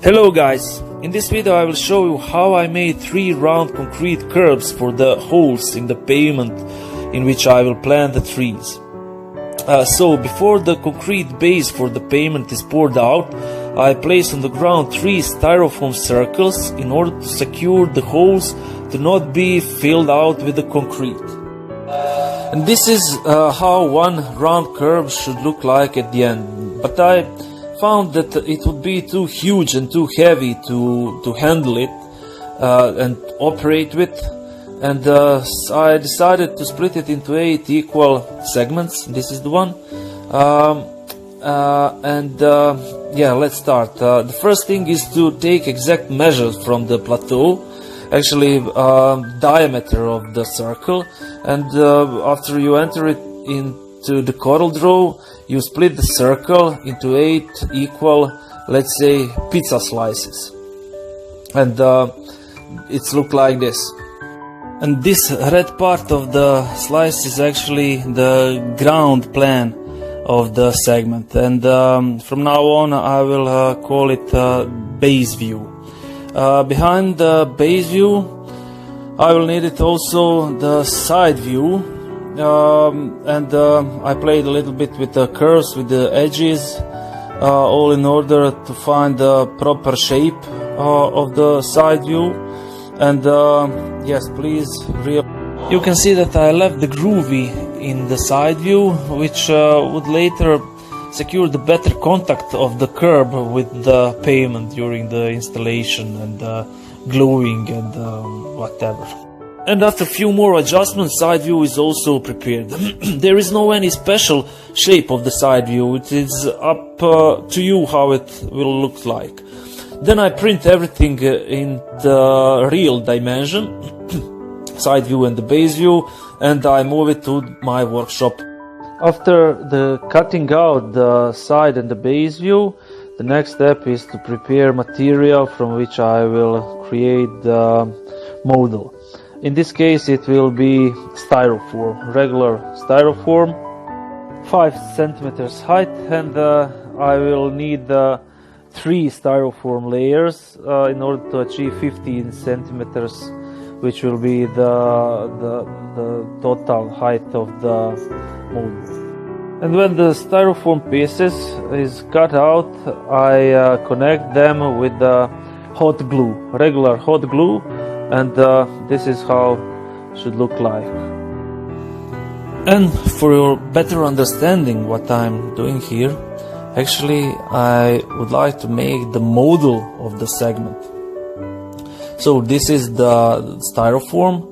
Hello guys, in this video I will show you how I made 3 round concrete curbs for the holes in the pavement in which I will plant the trees. So before the concrete base for the pavement is poured out, I place on the ground 3 styrofoam circles in order to secure the holes to not be filled out with the concrete. And this is how one round curve should look like at the end, but I found that it would be too huge and too heavy to handle it and operate with, and I decided to split it into 8 equal segments. This is the one, yeah, let's start. The first thing is to take exact measures from the plateau, actually diameter of the circle, and after you enter it into the coral draw, you split the circle into 8 equal, let's say, pizza slices, and it's look like this. And this red part of the slice is actually the ground plan of the segment, and from now on I will call it base view. Behind the base view I will need it also the side view, and I played a little bit with the curves, with the edges, all in order to find the proper shape of the side view. And yes, please, you can see that I left the groovy in the side view, which would later secure the better contact of the curb with the pavement during the installation and gluing and whatever. And after a few more adjustments, side view is also prepared. There is no any special shape of the side view, it is up to you how it will look like. Then I print everything in the real dimension, side view and the base view, and I move it to my workshop. After the cutting out the side and the base view, the next step is to prepare material from which I will create the model. In this case it will be styrofoam, regular styrofoam, 5 centimeters height, and I will need 3 styrofoam layers in order to achieve 15 centimeters, which will be the total height of the model. And when the styrofoam pieces is cut out, I connect them with the hot glue, regular hot glue, and this is how it should look like. And for your better understanding what I'm doing here, actually I would like to make the model of the segment. So this is the styrofoam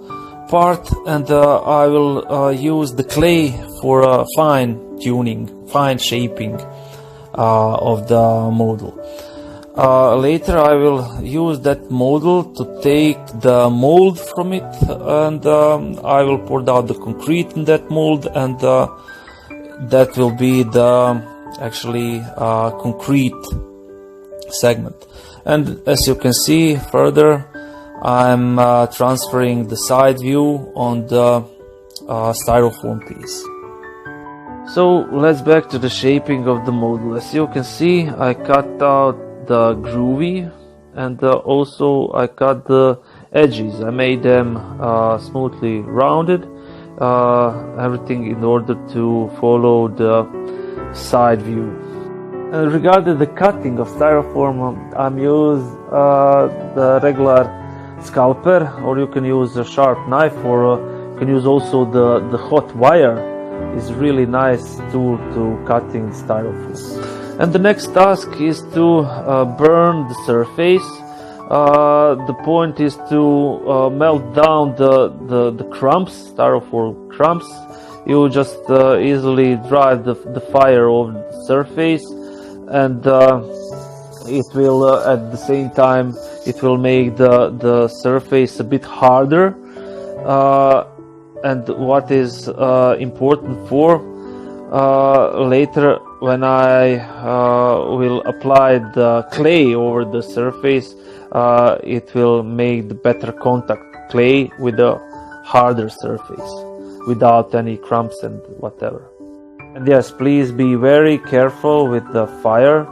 part, and I will use the clay for fine tuning, fine shaping of the model. Later I will use that model to take the mold from it, and I will pour out the concrete in that mold, and that will be the actually concrete segment. And as you can see further, I'm transferring the side view on the styrofoam piece. So let's back to the shaping of the model. As you can see, I cut out the groovy, and also I cut the edges. I made them smoothly rounded, everything in order to follow the side view. And regarding the cutting of styrofoam, I'm use the regular scalper, or you can use a sharp knife, or you can use also the hot wire. Is really nice tool to cutting styrofoam. And the next task is to burn the surface. The point is to melt down the crumbs, styrofoam crumbs. You just easily drive the fire over the surface, and it will at the same time it will make the surface a bit harder. And what is important for later, when I will apply the clay over the surface, it will make the better contact clay with the harder surface without any crumbs and whatever. And yes, please be very careful with the fire.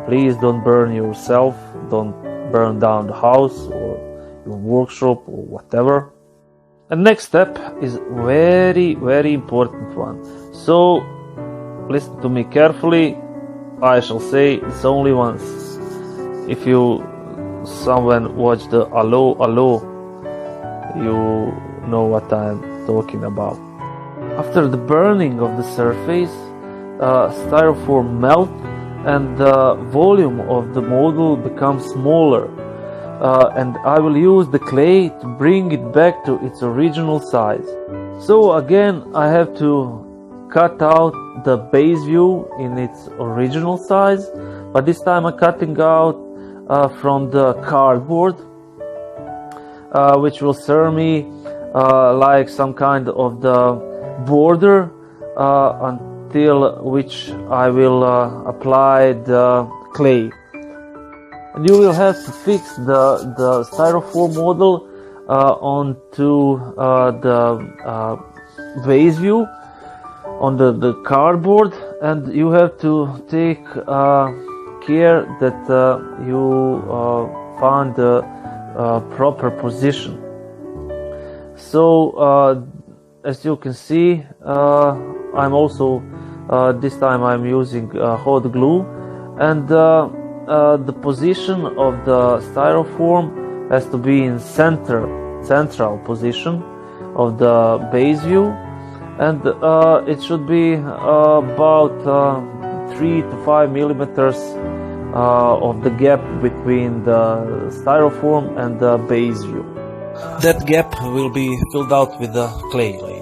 please don't burn yourself, don't burn down the house or your workshop or whatever. And next step is very important one. So listen to me carefully. I shall say it's only once. If someone watch the Allo, you know what I'm talking about. After the burning of the surface, styrofoam melts and the volume of the model becomes smaller, and I will use the clay to bring it back to its original size. So again, I have to cut out the base view in its original size, but this time I'm cutting out from the cardboard, which will serve me like some kind of the border until which I will apply the clay. And you will have to fix the styrofoam model onto the base view on the cardboard, and you have to take care that you find the proper position. So as you can see, I'm also this time I'm using hot glue, and the position of the styrofoam has to be in central position of the base view, and it should be about 3 to 5 millimeters of the gap between the styrofoam and the base view. That gap will be filled out with the clay later.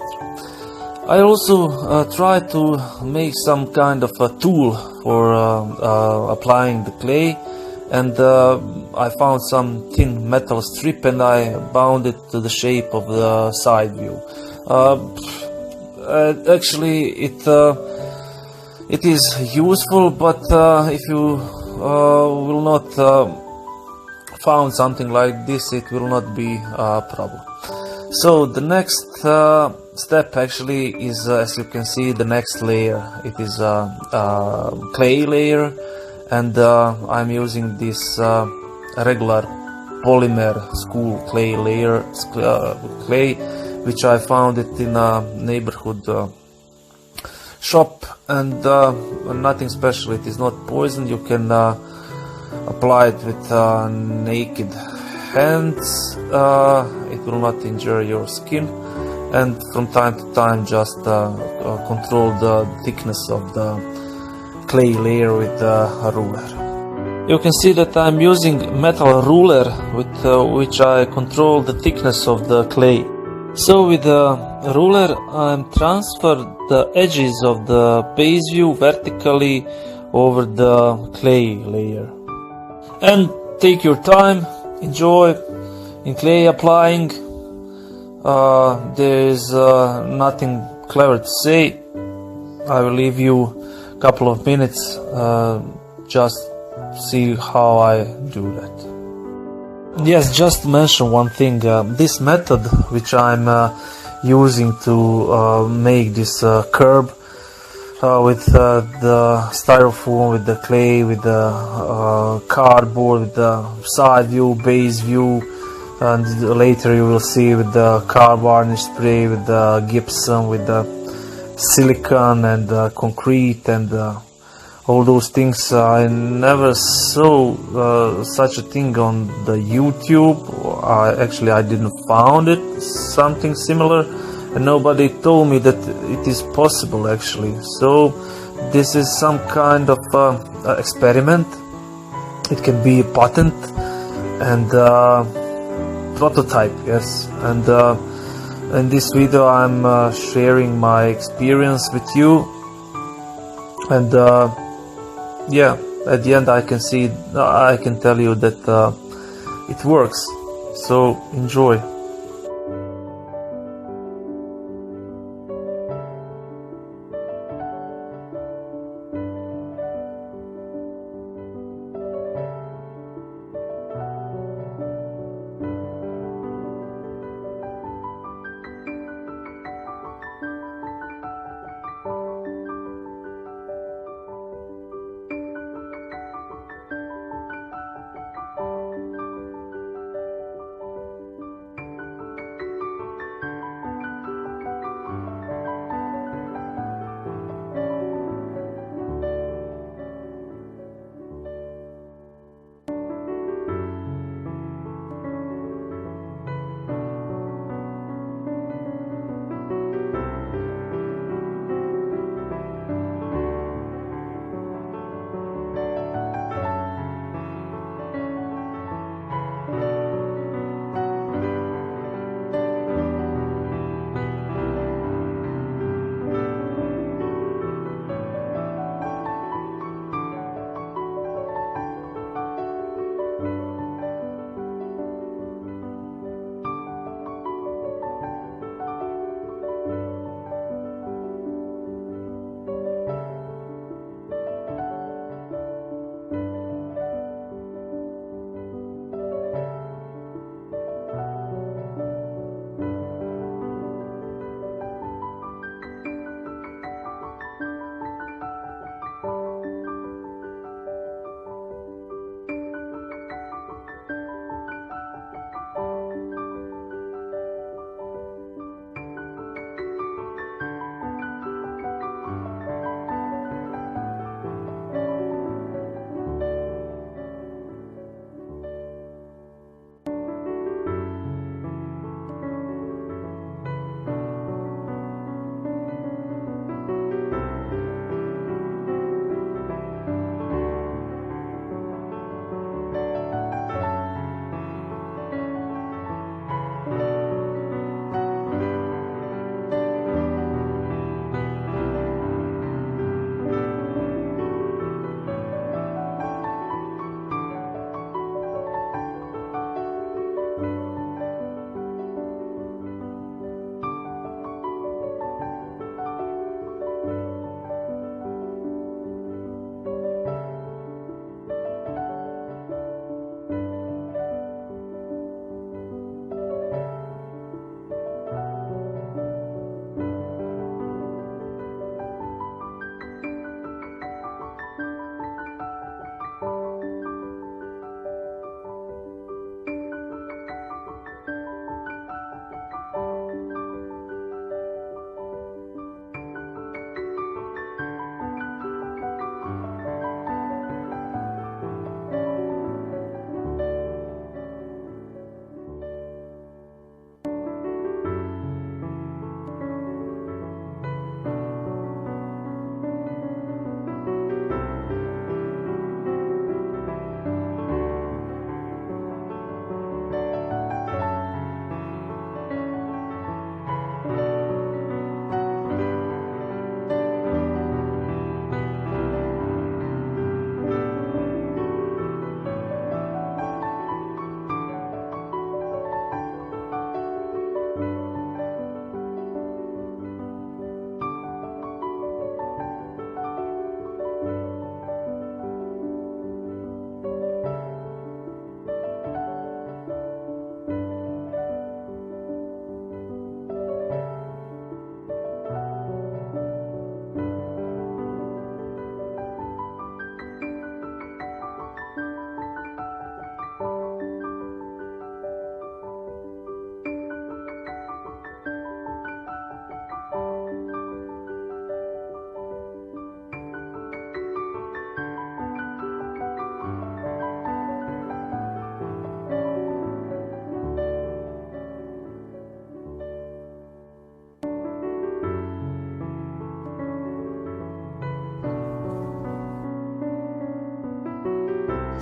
I also try to make some kind of a tool for applying the clay, and I found some thin metal strip and I bound it to the shape of the side view. Actually, it is useful, but if you will not found something like this, it will not be a problem. So the next step actually is, as you can see, the next layer. It is a clay layer, and I'm using this regular polymer school clay layer, clay, which I found it in a neighborhood shop, and nothing special. It is not poison. You can apply it with naked hands. It will not injure your skin, and from time to time just control the thickness of the clay layer with a ruler. You can see that I'm using metal ruler with which I control the thickness of the clay. So with the ruler I'm transferred the edges of the base view vertically over the clay layer. And take your time, enjoy in clay applying. There is nothing clever to say. I will leave you a couple of minutes, just see how I do that. Yes, just to mention one thing. This method which I'm using to make this curb with the styrofoam, with the clay, with the cardboard, with the side view, base view, and later you will see with the car varnish spray, with the gypsum, with the silicone and concrete and all those things. I never saw such a thing on the YouTube. I didn't found it something similar, and nobody told me that it is possible actually. So this is some kind of experiment. It can be a patent and prototype, yes. And in this video I'm sharing my experience with you, and yeah, at the end I can tell you that it works. So enjoy.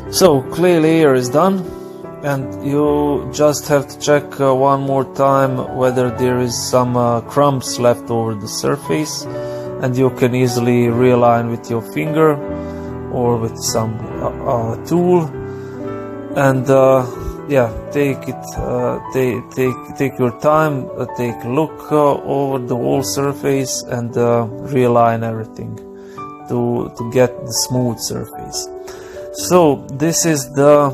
So clay layer is done, and you just have to check one more time whether there is some crumbs left over the surface, and you can easily realign with your finger or with some tool. And yeah, take your time, take a look over the whole surface and realign everything to get the smooth surface. So this is the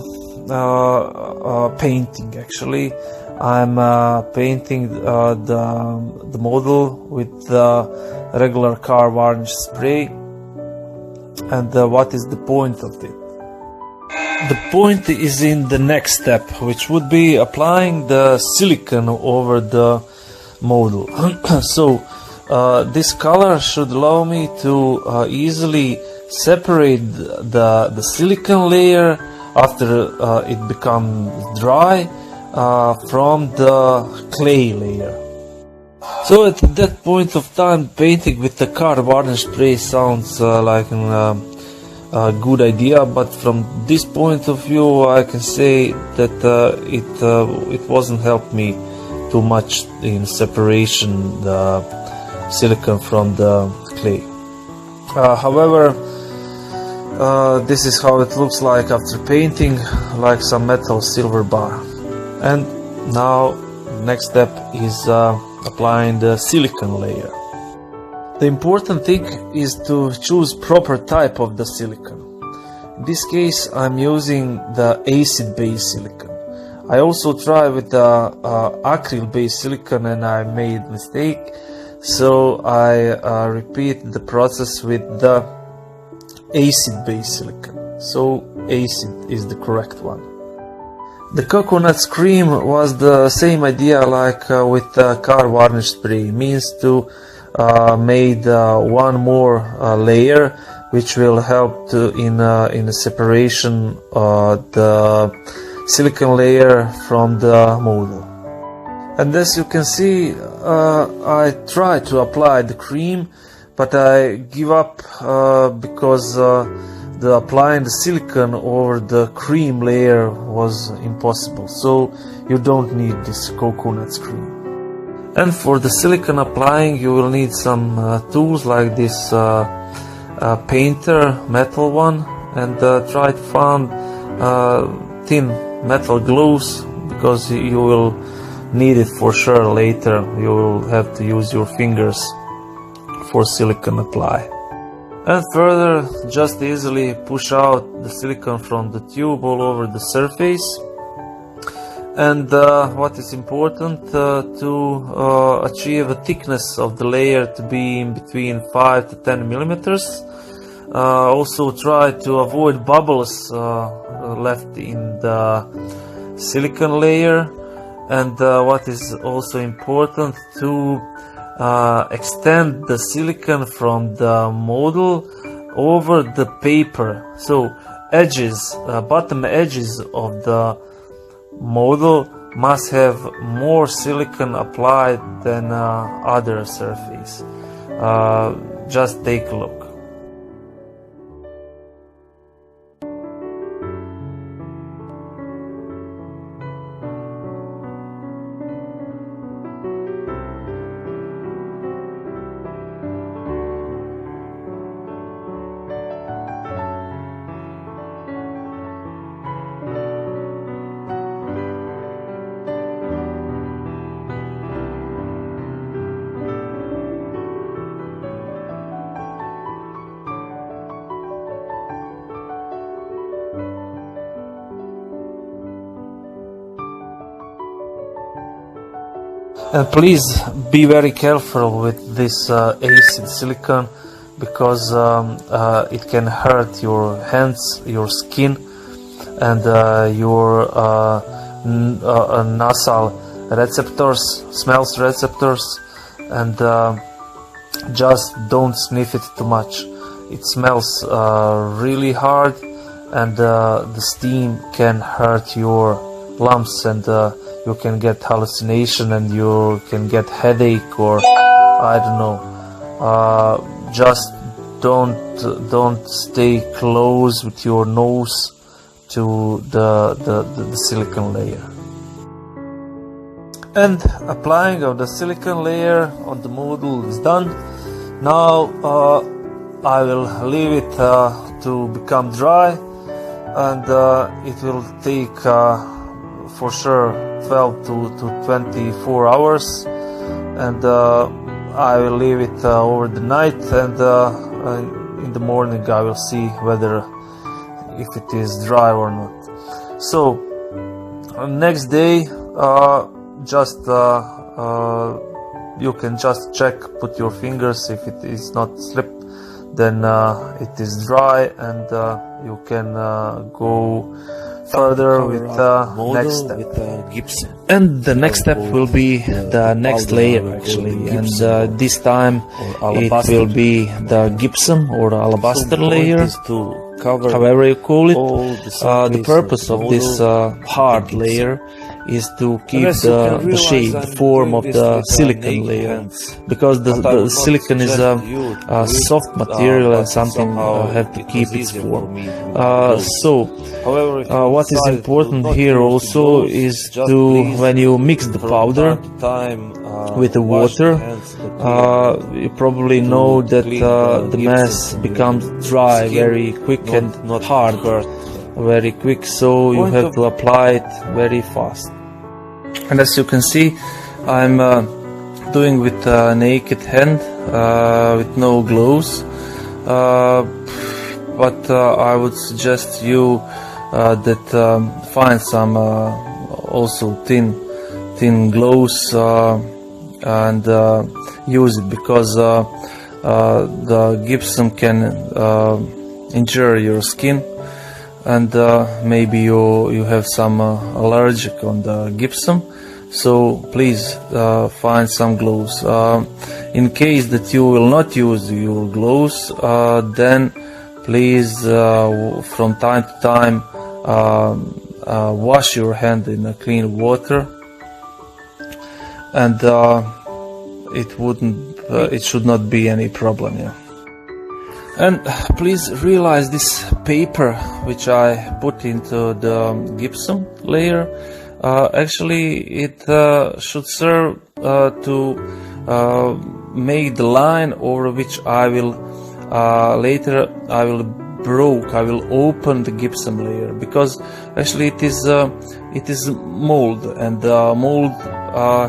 painting. Actually, I'm painting the model with the regular car varnish spray. And what is the point of it? The point is in the next step, which would be applying the silicone over the model. So this color should allow me to easily separate the silicone layer after it becomes dry from the clay layer. So at that point of time, painting with the car varnish spray sounds like a good idea, but from this point of view I can say that it wasn't helped me too much in separation the silicone from the clay. However, this is how it looks like after painting, like some metal silver bar. And now next step is applying the silicone layer. The important thing is to choose proper type of the silicone. In this case I'm using the acid based silicone. I also tried with the acryl based silicone and I made mistake, so I repeat the process with the acid based silicone. So acid is the correct one. The coconut cream was the same idea like with the car varnish spray, means to made one more layer which will help to in the separation the silicone layer from the model. And as you can see, I tried to apply the cream, but I give up because the applying the silicone over the cream layer was impossible. So you don't need this coconut cream. And for the silicone applying you will need some tools like this painter metal one, and try to find thin metal gloves, because you will need it for sure later. You will have to use your fingers for silicone apply. And further, just easily push out the silicone from the tube all over the surface. And what is important to achieve a thickness of the layer to be in between 5 to 10 millimeters. Also try to avoid bubbles left in the silicone layer. And what is also important, to extend the silicone from the model over the paper. So edges, bottom edges of the model must have more silicone applied than other surface. Just take a look. And please be very careful with this acid silicone, because it can hurt your hands, your skin, and your nasal receptors, smells receptors, and just don't sniff it too much. It smells really hard, and the steam can hurt your lungs, and you can get hallucination, and you can get headache, or I don't know. Just don't stay close with your nose to the silicon layer. And applying of the silicon layer on the module is done. Now I will leave it to become dry, and it will take for sure 12 to 24 hours, and I will leave it over the night, and in the morning I will see whether if it is dry or not. So next day, just you can just check, put your fingers, if it is not slip, then it is dry, and you can go further with next step. With gypsum. And the next step will be the next layer actually, and this time it will be the gypsum or alabaster layer, however you call it. The purpose of this hard layer is to keep the shape, the form of the silicon layer, because the silicon is a soft material and something have to keep its form. What is important here also is to, when you mix the powder with the water, you probably know that the mass becomes dry very quick and not hard very quick, so you have to apply it very fast. And as you can see, I'm doing with a naked hand, with no gloves, but I would suggest you that find some also thin gloves and use it, because the gypsum can injure your skin, and maybe you have some allergic on the gypsum, so please find some gloves. In case that you will not use your gloves, then please from time to time wash your hand in clean water, and it should not be any problem. Yeah. And please realize this paper which I put into the gypsum layer, actually it should serve to make the line over which I will later I will open the gypsum layer, because actually it is mold, and the mold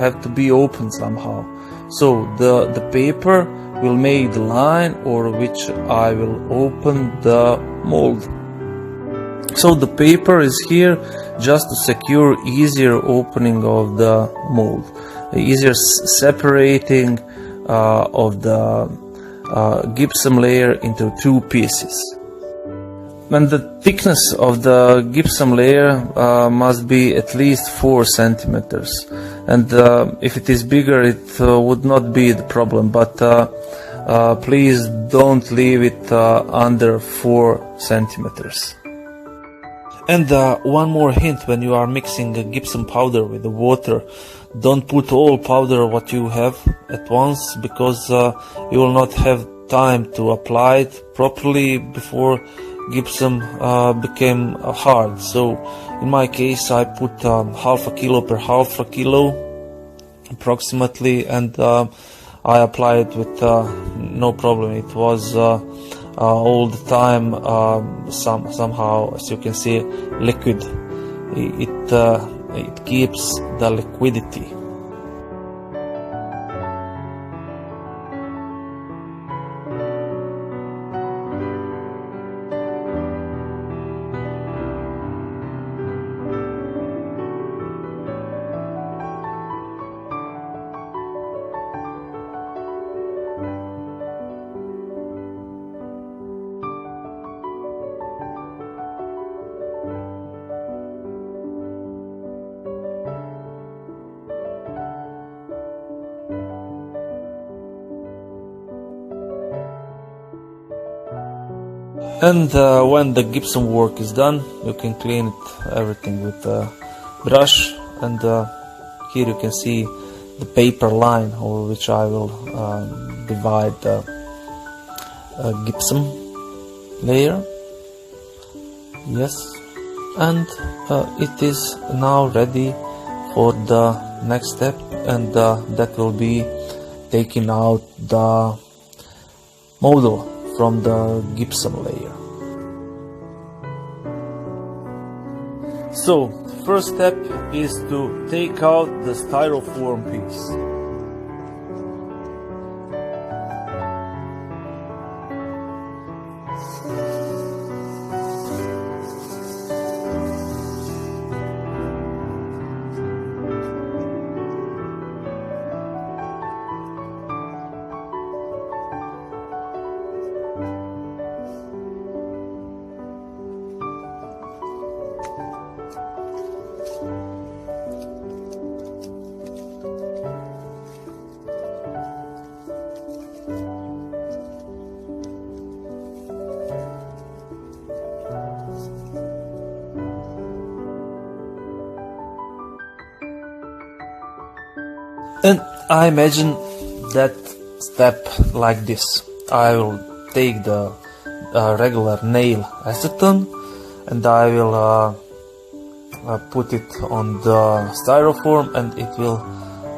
have to be opened somehow. So the paper will make the line over which I will open the mold. So the paper is here just to secure easier opening of the mold, easier separating of the gypsum layer into two pieces. And the thickness of the gypsum layer must be at least 4 centimeters, and if it is bigger it would not be the problem, but please don't leave it under 4 centimeters. And one more hint: when you are mixing a gypsum powder with the water, don't put all powder what you have at once, because you will not have time to apply it properly before gypsum became hard. So in my case I put half a kilo per half a kilo approximately, and I applied it with no problem. It was all the time somehow, as you can see, liquid. It keeps the liquidity. And when the gypsum work is done, you can clean everything with a brush, and here you can see the paper line over which I will divide the gypsum layer. Yes, and it is now ready for the next step, and that will be taking out the model from the gypsum layer. So, first step is to take out the styrofoam piece. And I imagine that step like this. I will take the regular nail acetone and I will put it on the styrofoam, and it will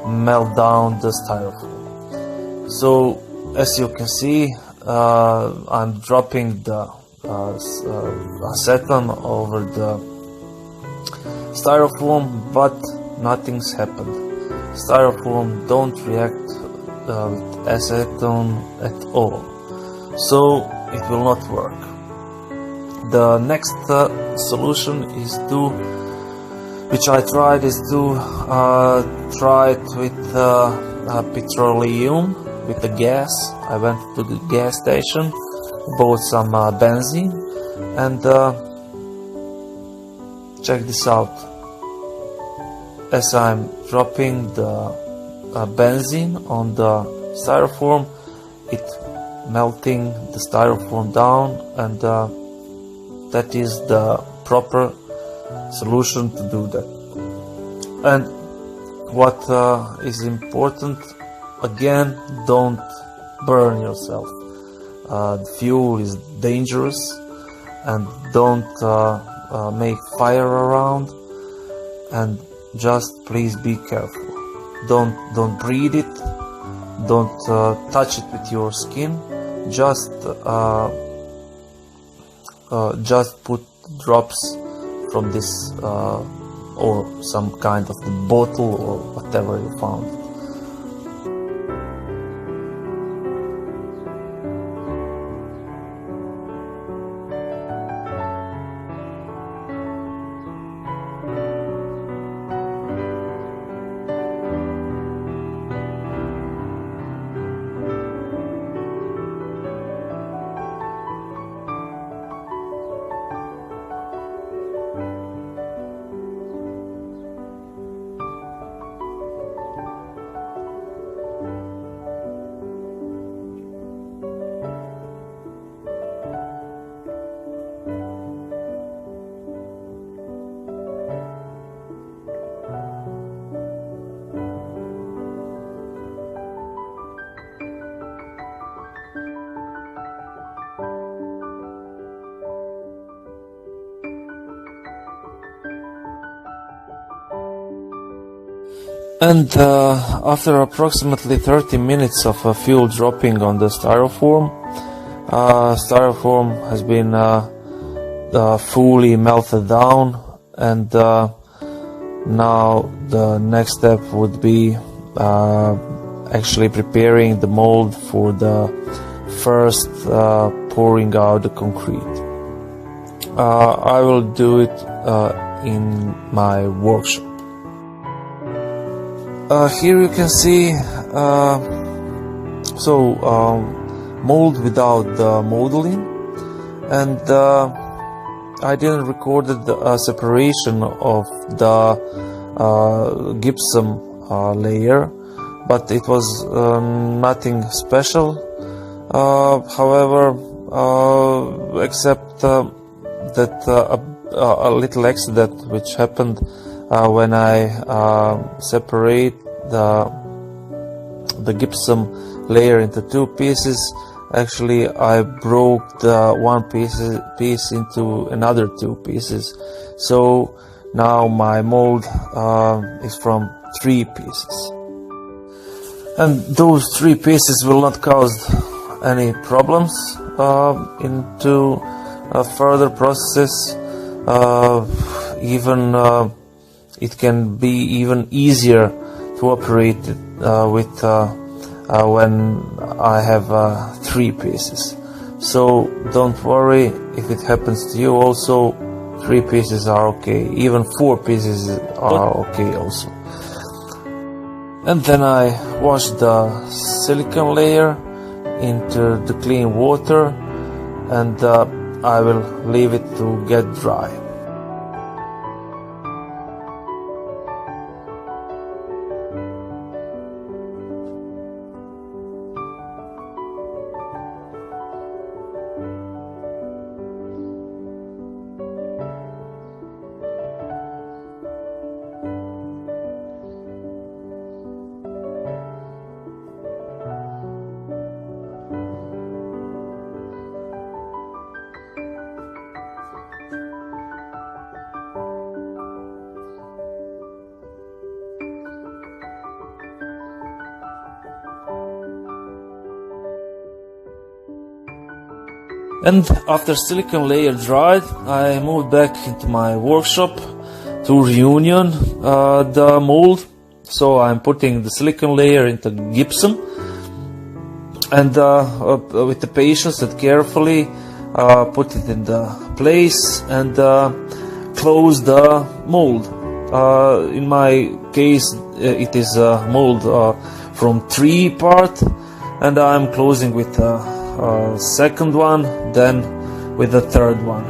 melt down the styrofoam. So as you can see, I'm dropping the acetone over the styrofoam, but nothing's happened. Styrofoam don't react with acetone at all, so it will not work. The next solution is to, which I tried, is to try it with petroleum, with the gas. I went to the gas station, bought some benzene, and check this out. As I'm dropping the benzene on the styrofoam, it melting the styrofoam down, and that is the proper solution to do that. And what is important, again, don't burn yourself. The fuel is dangerous, and don't make fire around, and just please be careful. Don't breathe it. Don't touch it with your skin. Just put drops from this or some kind of the bottle or whatever you found. And after approximately 30 minutes of fuel dropping on the styrofoam, styrofoam has been fully melted down, and now the next step would be actually preparing the mold for the first pouring out the concrete. I will do it in my workshop. Here you can see mold without the modeling, and I didn't record the separation of the gypsum layer, but it was nothing special. However, except that a little accident which happened when I separate the gypsum layer into two pieces, actually I broke the one piece into another two pieces, so now my mold is from 3 pieces, and those 3 pieces will not cause any problems into further processes. Even it can be even easier to operate with when I have 3 pieces. So don't worry if it happens to you. Also, 3 pieces are okay. Even 4 pieces are okay also. And then I wash the silicone layer into the clean water, and I will leave it to get dry. And after silicone layer dried, I moved back into my workshop to reunion the mold. So I'm putting the silicone layer into gypsum, and with the patience and carefully put it in the place and close the mold. In my case, it is a mold from 3 part, and I'm closing with second one, then with the third one.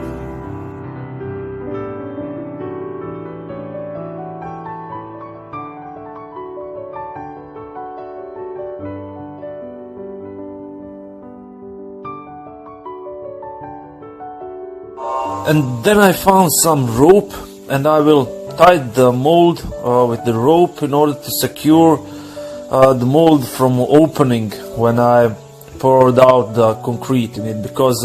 And then I found some rope, and I will tie the mold with the rope in order to secure the mold from opening when I poured out the concrete in it, because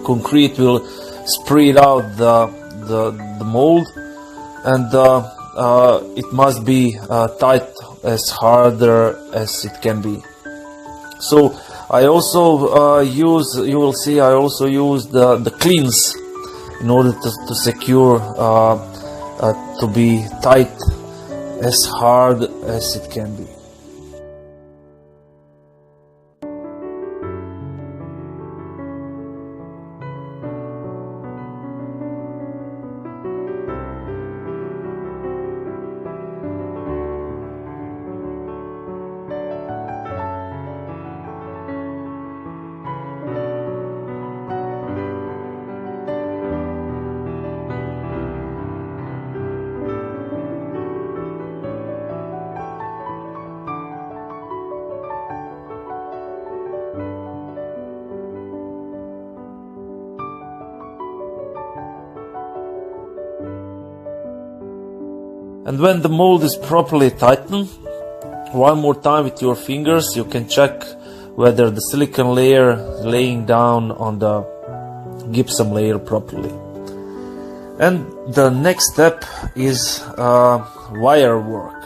concrete will spread out the mold, and it must be tight as harder as it can be. So I also you will see I also use the cleans in order to secure to be tight as hard as it can be. And when the mold is properly tightened, one more time with your fingers, you can check whether the silicone layer is laying down on the gypsum layer properly. And the next step is wire work.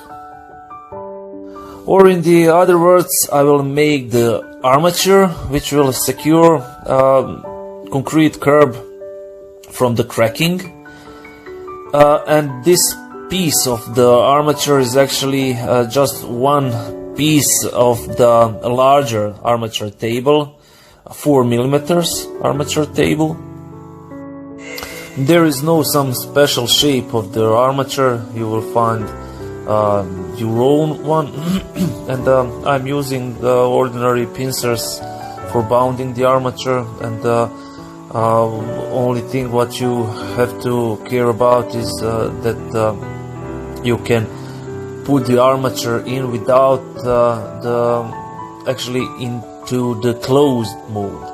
Or in the other words, I will make the armature, which will secure concrete curb from the cracking. And this piece of the armature is actually just one piece of the larger armature table, 4 millimeters armature table. There is no some special shape of the armature. You will find your own one. And I'm using the ordinary pincers for bounding the armature, and only thing what you have to care about is that you can put the armature in without actually into the closed mold.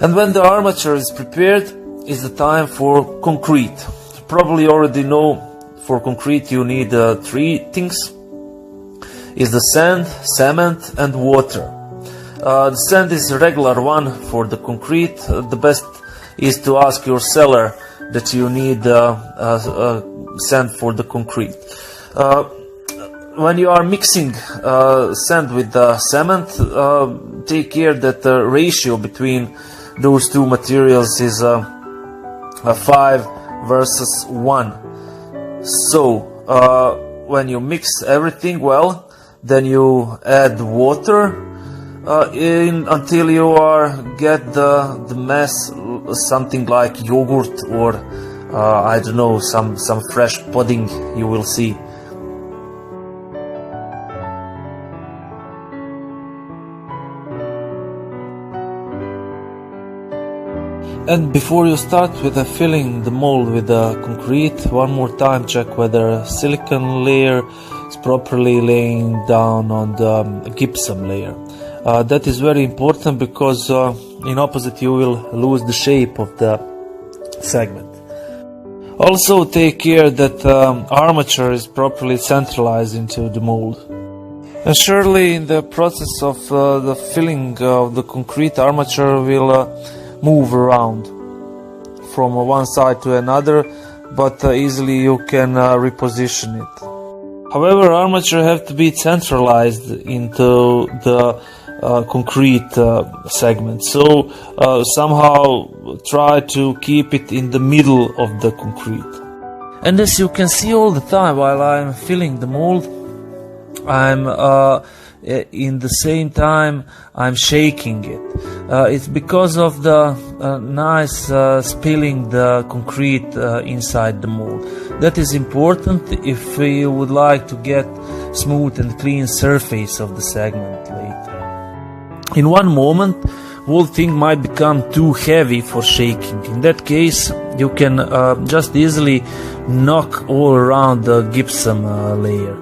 And when the armature is prepared, it's the time for concrete. You probably already know for concrete you need three things. It's the sand, cement and water. The sand is a regular one for the concrete. The best is to ask your seller that you need sand for the concrete. When you are mixing sand with cement, take care that the ratio between those two materials is 5 versus 1. So when you mix everything well, then you add water until you get the mess, something like yogurt or I don't know, some fresh pudding you will see. And before you start with filling the mold with concrete, one more time check whether silicone layer is properly laying down on the gypsum layer. That is very important because in opposite you will lose the shape of the segment. Also take care that armature is properly centralized into the mold. And surely in the process of the filling of the concrete, armature will move around from one side to another, but easily you can reposition it. However, armature have to be centralized into the concrete segment, so somehow try to keep it in the middle of the concrete. And as you can see all the time while I'm filling the mold, I'm in the same time I'm shaking it. It's because of the nice spilling the concrete inside the mold. That is important if you would like to get smooth and clean surface of the segment later. In one moment, whole thing might become too heavy for shaking. In that case, you can just easily knock all around the gypsum layer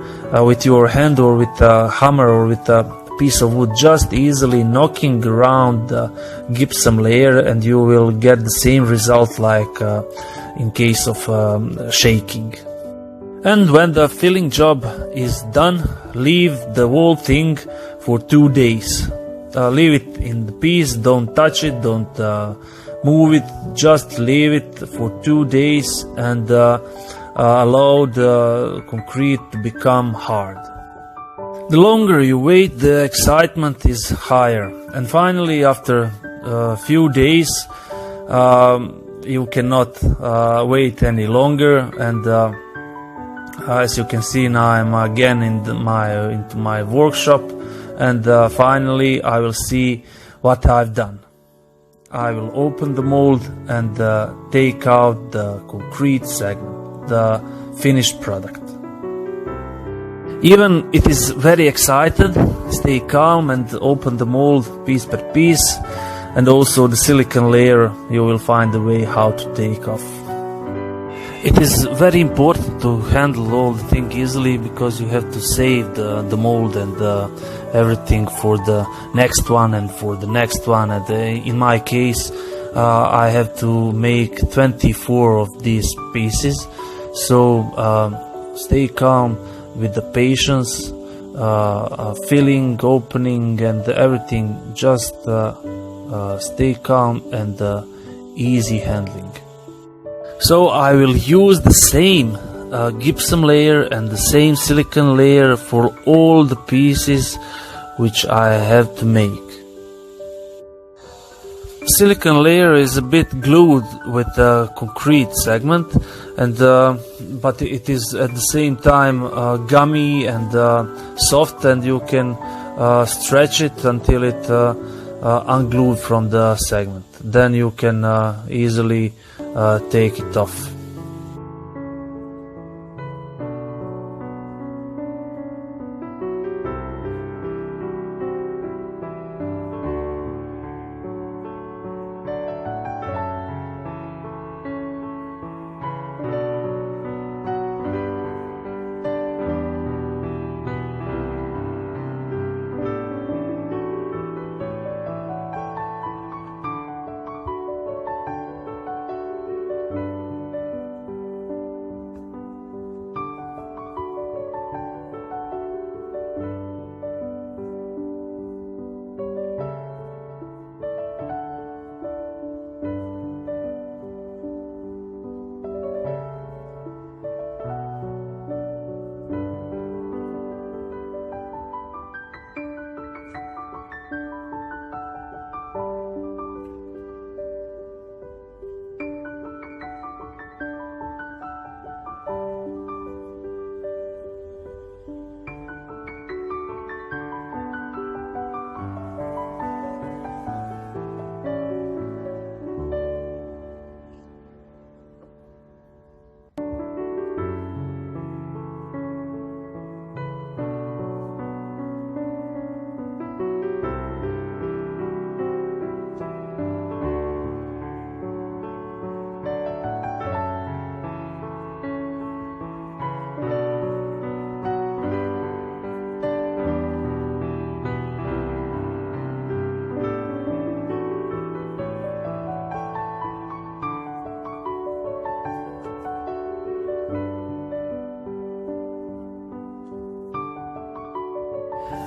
with your hand or with a hammer or with a piece of wood, just easily knocking around the gypsum layer, and you will get the same result like in case of shaking. And when the filling job is done, leave the whole thing for 2 days. Leave it in the piece, don't touch it, don't move it, just leave it for 2 days and allow the concrete to become hard. The longer you wait, the excitement is higher. And finally, after a few days, you cannot wait any longer. And as you can see, now I'm again into my workshop. And finally, I will see what I've done. I will open the mold and take out the concrete segment, the finished product. Even it is very excited, stay calm and open the mold piece per piece, and also the silicone layer you will find a way how to take off. It is very important to handle all the thing easily because you have to save the mold and everything for the next one and for the next one. And in my case, I have to make 24 of these pieces. So stay calm with the patience, filling, opening and everything. Just stay calm and easy handling. So I will use the same gypsum layer and the same silicone layer for all the pieces which I have to make. Silicone layer is a bit glued with the concrete segment, and but it is at the same time gummy and soft, and you can stretch it until it unglued from the segment. Then you can easily take it off.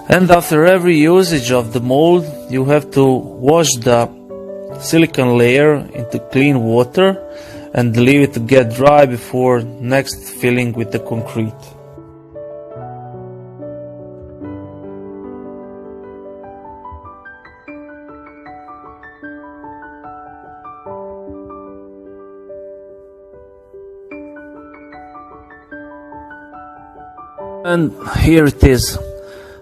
And after every usage of the mold, you have to wash the silicone layer into clean water and leave it to get dry before next filling with the concrete. And here it is.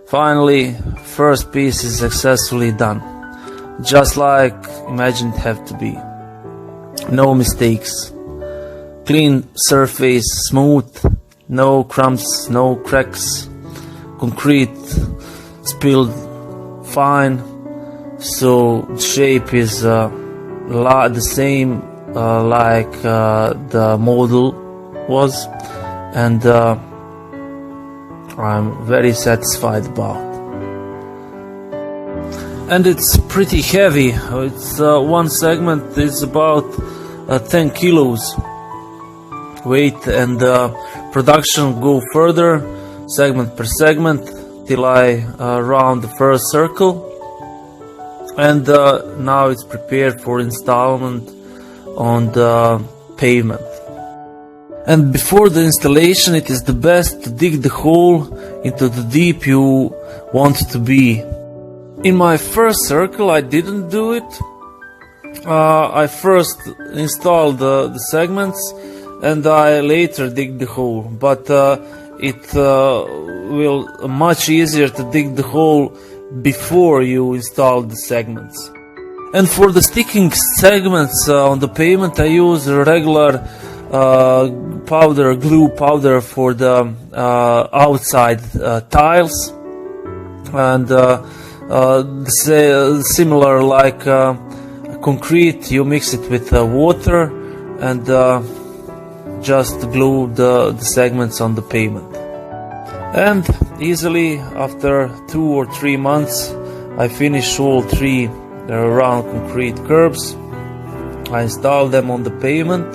Finally, first piece is successfully done. Just like imagined it have to be. No mistakes. Clean surface, smooth, no crumbs, no cracks. Concrete spilled fine, so the shape is the same like the model was, and I'm very satisfied about. And it's pretty heavy. It's one segment is about 10 kilos weight, and production go further segment per segment till I round the first circle, and now it's prepared for installment on the pavement. And before the installation, it is the best to dig the hole into the deep you want it to be. In my first circle I didn't do it. I first installed the segments and I later dig the hole, but it will much easier to dig the hole before you install the segments. And for the sticking segments on the pavement, I use a regular glue powder for the outside tiles, and similar like concrete, you mix it with water and just glue the segments on the pavement. And easily after 2 or 3 months I finish all 3 round concrete curbs. I install them on the pavement.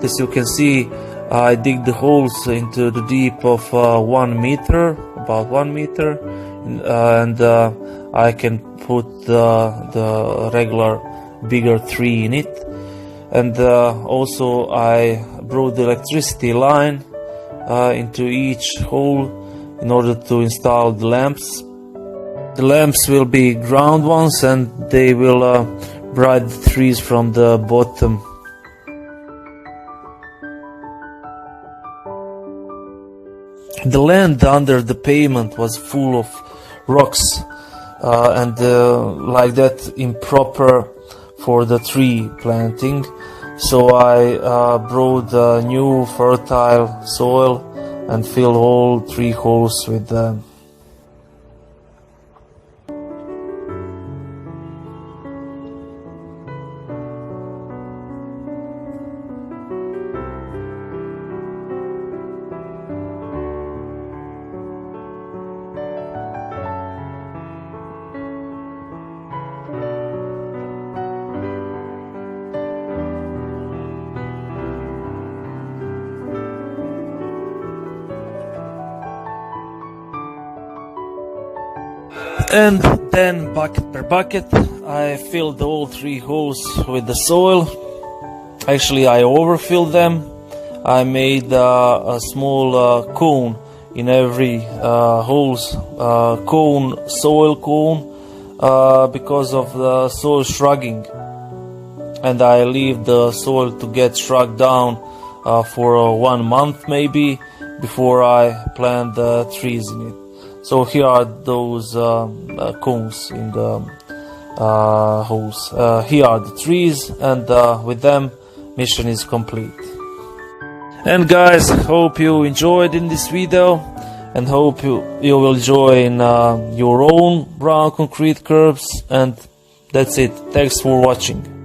As you can see, I dig the holes into the deep of 1 meter, about 1 meter, and I can put the regular bigger 3 in it. And also I brought the electricity line into each hole in order to install the lamps. The lamps will be ground ones and they will bright the trees from the bottom. The land under the pavement was full of rocks and like that improper for the tree planting, so I brought new fertile soil and filled all 3 holes with them. And then bucket per bucket I filled all 3 holes with the soil. Actually I overfilled them. I made a small cone in every soil cone because of the soil shrugging, and I leave the soil to get shrugged down for 1 month maybe before I plant the trees in it. So here are those cones in the holes. Here are the trees, and with them mission is complete. And guys, hope you enjoyed in this video, and hope you will join your own round concrete curbs. And that's it. Thanks for watching.